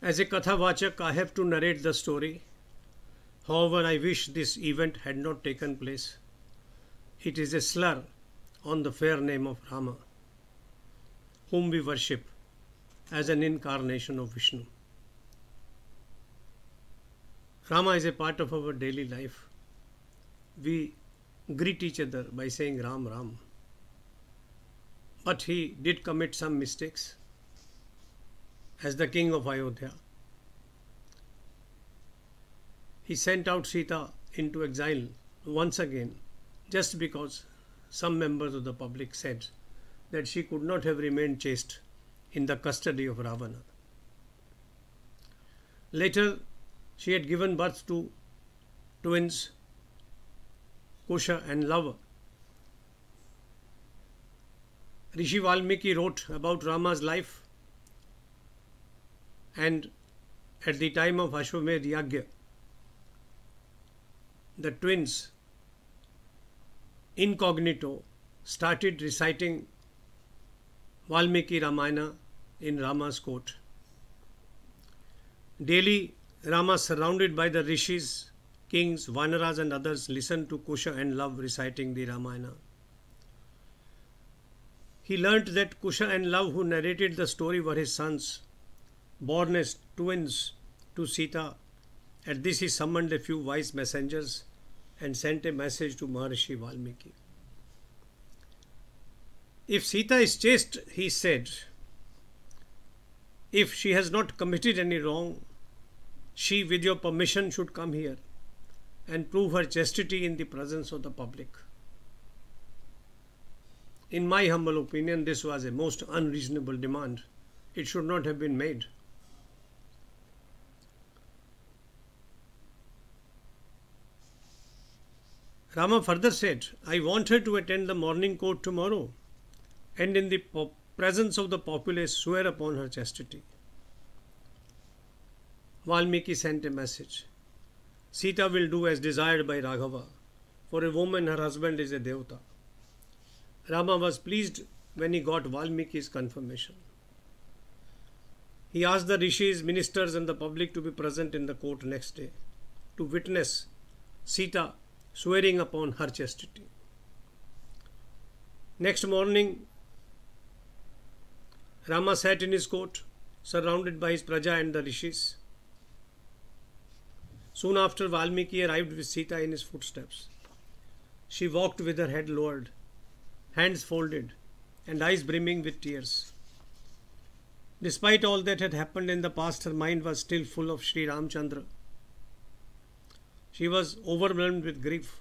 As a Kathavachak, I have to narrate the story. However, I wish this event had not taken place. It is a slur on the fair name of Rama, whom we worship as an incarnation of Vishnu. Rama is a part of our daily life. We greet each other by saying Ram Ram. But he did commit some mistakes as the king of Ayodhya. He sent out Sita into exile once again just because some members of the public said that she could not have remained chaste in the custody of Ravana. Later, she had given birth to twins, Kusha and Lava. Rishi Valmiki wrote about Rama's life, and at the time of Ashwamedh Yagya, the twins incognito started reciting Valmiki Ramayana in Rama's court. Daily, Rama, surrounded by the rishis, kings, vanaras and others, listened to Kusha and Lava reciting the Ramayana. He learnt that Kusha and Lava, who narrated the story, were his sons, born as twins to Sita. At this he summoned a few wise messengers and sent a message to Maharishi Valmiki. If Sita is chaste, he said, if she has not committed any wrong, she, with your permission, should come here and prove her chastity in the presence of the public. In my humble opinion, this was a most unreasonable demand. It should not have been made. Rama further said, I want her to attend the morning court tomorrow and in the presence of the populace swear upon her chastity. Valmiki sent a message. Sita will do as desired by Raghava. For a woman, her husband is a devata. Rama was pleased when he got Valmiki's confirmation. He asked the rishis, ministers and the public to be present in the court next day to witness Sita swearing upon her chastity. Next morning, Rama sat in his court, surrounded by his praja and the rishis. Soon after, Valmiki arrived with Sita in his footsteps. She walked with her head lowered, hands folded, and eyes brimming with tears. Despite all that had happened in the past, her mind was still full of Sri Ramchandra. She was overwhelmed with grief.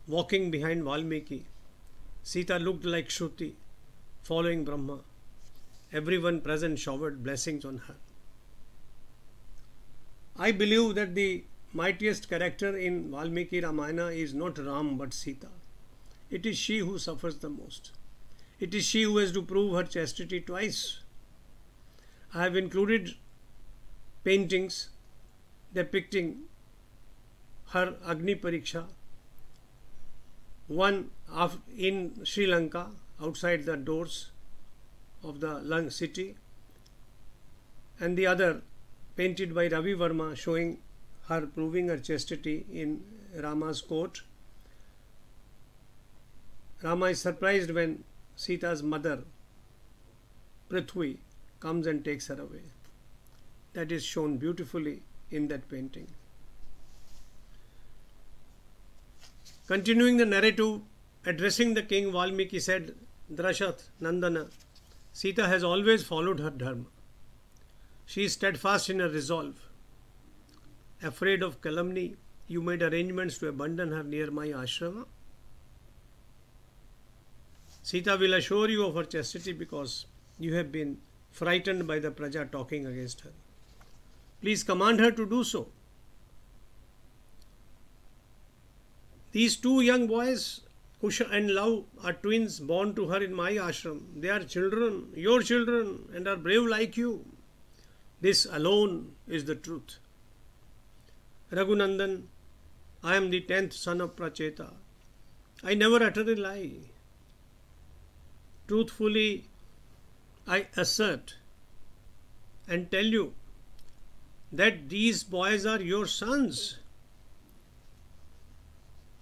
Walking behind Valmiki, Sita looked like Shruti, following Brahma. Everyone present showered blessings on her. I believe that the mightiest character in Valmiki Ramayana is not Ram but Sita. It is she who suffers the most. It is she who has to prove her chastity twice. I have included paintings depicting her Agnipariksha, one in Sri Lanka outside the doors of the city, and the other painted by Ravi Verma showing her proving her chastity in Rama's court. Rama is surprised when Sita's mother, Prithvi, comes and takes her away. That is shown beautifully in that painting. Continuing the narrative, addressing the king, Valmiki said, Drashat, Nandana, Sita has always followed her dharma. She is steadfast in her resolve. Afraid of calumny, you made arrangements to abandon her near my ashrama. Sita will assure you of her chastity because you have been frightened by the praja talking against her. Please command her to do so. These two young boys, Kusha and Lava, are twins born to her in my ashram. They are children, your children, and are brave like you. This alone is the truth. Raghunandan, I am the 10th son of Pracheta. I never utter a lie. Truthfully, I assert and tell you that these boys are your sons.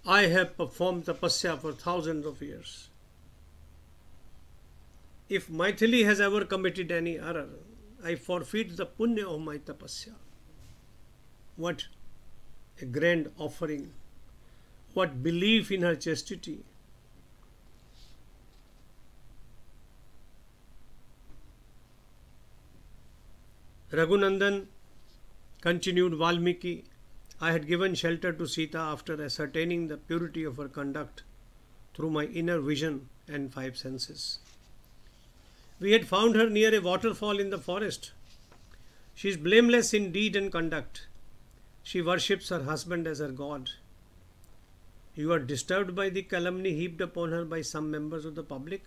I have performed tapasya for thousands of years. If Maithili has ever committed any error, I forfeit the punya of my tapasya. What a grand offering! What belief in her chastity! Raghunandan, continued Valmiki, I had given shelter to Sita after ascertaining the purity of her conduct through my inner vision and five senses. We had found her near a waterfall in the forest. She is blameless in deed and conduct. She worships her husband as her god. You are disturbed by the calumny heaped upon her by some members of the public?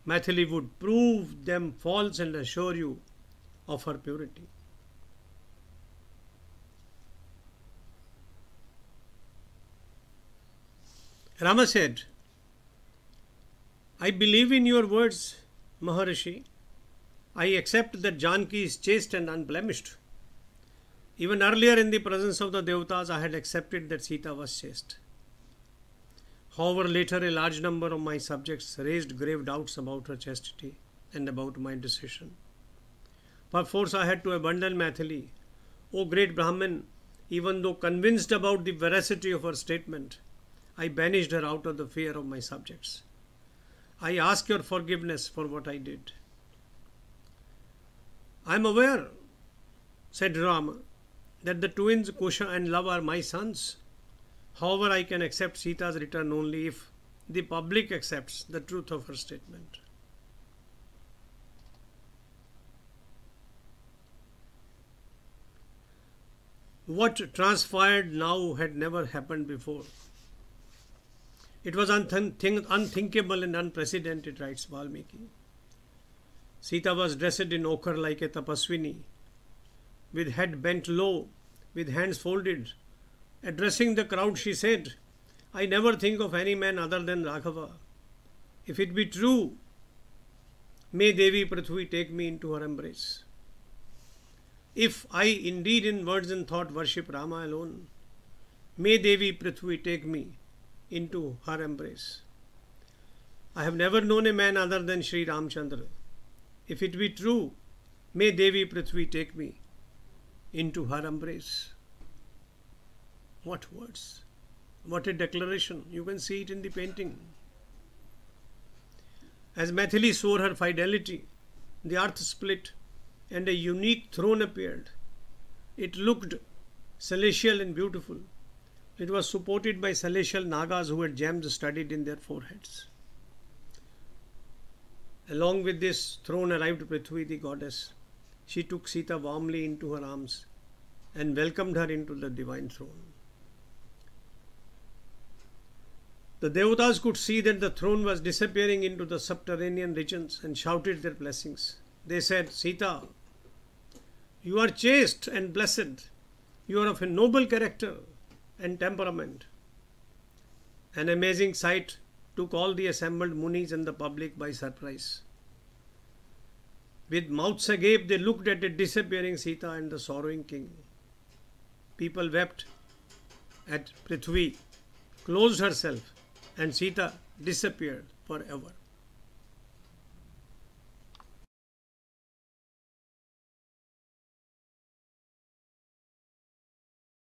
Maithili would prove them false and assure you of her purity. Rama said, I believe in your words, Maharishi. I accept that Janki is chaste and unblemished. Even earlier in the presence of the Devatas, I had accepted that Sita was chaste. However, later a large number of my subjects raised grave doubts about her chastity and about my decision. Perforce I had to abandon Maithili. O great Brahmin, even though convinced about the veracity of her statement, I banished her out of the fear of my subjects. I ask your forgiveness for what I did. I am aware, said Rama, that the twins Kusha and Lava are my sons. However, I can accept Sita's return only if the public accepts the truth of her statement. What transpired now had never happened before. It was unthinkable and unprecedented, writes Valmiki. Sita was dressed in ochre like a tapaswini, with head bent low, with hands folded. Addressing the crowd, she said, I never think of any man other than Raghava. If it be true, may Devi Prithvi take me into her embrace. If I indeed in words and thought worship Rama alone, may Devi Prithvi take me into her embrace. I have never known a man other than Sri Ramchandra. If it be true, may Devi Prithvi take me into her embrace. What words! What a declaration! You can see it in the painting. As Maithili swore her fidelity, the earth split and a unique throne appeared. It looked celestial and beautiful. It was supported by celestial Nagas who had gems studded in their foreheads. Along with this throne arrived Prithvi, the goddess. She took Sita warmly into her arms and welcomed her into the divine throne. The Devatas could see that the throne was disappearing into the subterranean regions and shouted their blessings. They said, Sita, you are chaste and blessed. You are of a noble character and temperament. An amazing sight took all the assembled munis and the public by surprise. With mouths agape, they looked at the disappearing Sita and the sorrowing king. People wept at Prithvi, closed herself, and Sita disappeared forever.